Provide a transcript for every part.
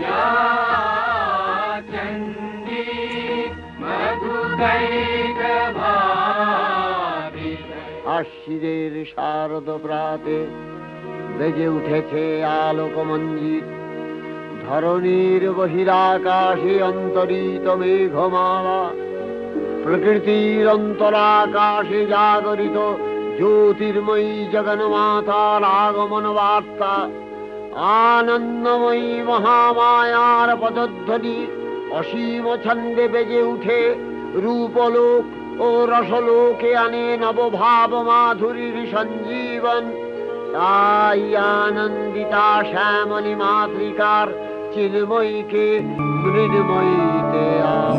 या चण्डी मधुकैटभावित। আশ্বিনের শারদ প্রাতে বেজে উঠেছে আলোকমঞ্জিত, ধরণীর বহিরাকাশে অন্তরিত মেঘমালা, প্রকৃতির অন্তরাকাশে জাগরিত জ্যোতির্ময়ী জগন্মাতার আগমন বার্তা, আনন্দময়ী মহামায়ার পদধ্বনি অসীম ছন্দে বেজে উঠে রূপলোক ও রসলোকে আনে নবভাব মাধুরীর সঞ্জীবন। তাই আনন্দিতা শ্যামলী মাতৃকার চিন্ময়ীকে মৃন্ময়ীতে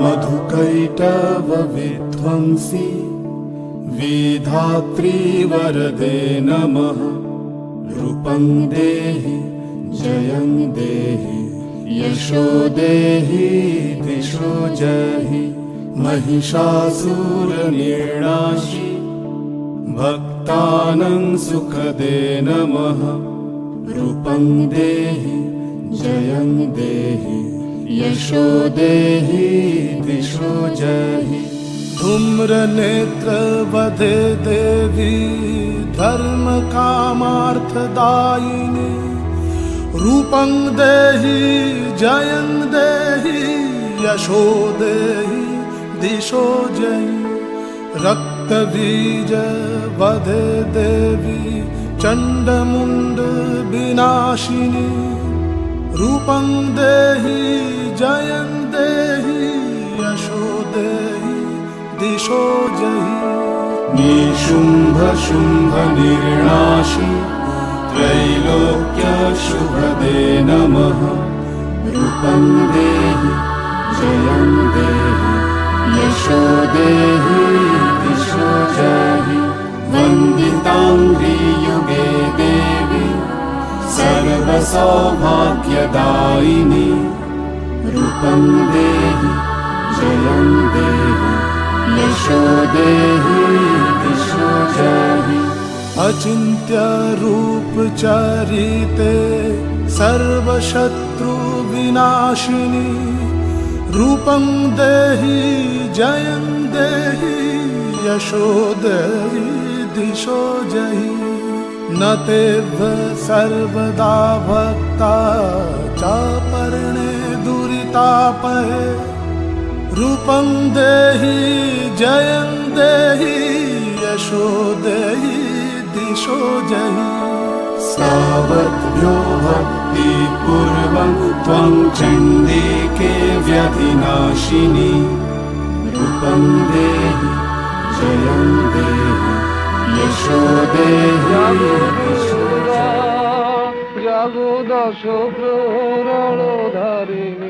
মধুকৈটভ বিধ্বংসী विधात्री वरदे नमः। रूपं देहि जयं देहि यशो देहि दिशो जहि। महिषासुरनिर्णाशि भक्तानां सुखदे नमः। रूपं देहि जयं देहि यशो देहि दिशो जहि। धूम्रनेत्र वधे देवी धर्म कामार्थदायिनी। रूपं देहि जयं देहि यशो देहि दिशो जयि। रक्तबीज वधे देवी चण्डमुण्ड विनाशिनी। रूपं देहि जयं देहि यशो देहि दिशो जहि। निशुम्भ शुम्भ निर्णाशि त्रैलोक्य शुभदे नमः। रूपं देहि जयं देहि यशो देहि दिशो जहि। वन्दिताङ्घ्रियुगे देवी सर्वसौभाग्यदायिनी। रूपं देहि जयं देहि यशो देहि दिशो जहि। अचिन्त्य रूप चरिते सर्वशत्रु विनाशिनी। रूपं देहि जयं देहि यशो देहि दिशो जहि। न तेभ्य सर्वदा भक्ता चापर्णे दुरितापहे। रूपं देहि जयं देहि यशो देहि दिशो जहि। सावद्भ्यो भक्तिपूर्वं त्वं चण्डिके व्यधिनाशिनी। रूपं देहि जयं देहि यशो देहि दिशो जहि। जगदश प्रहरणधारिणी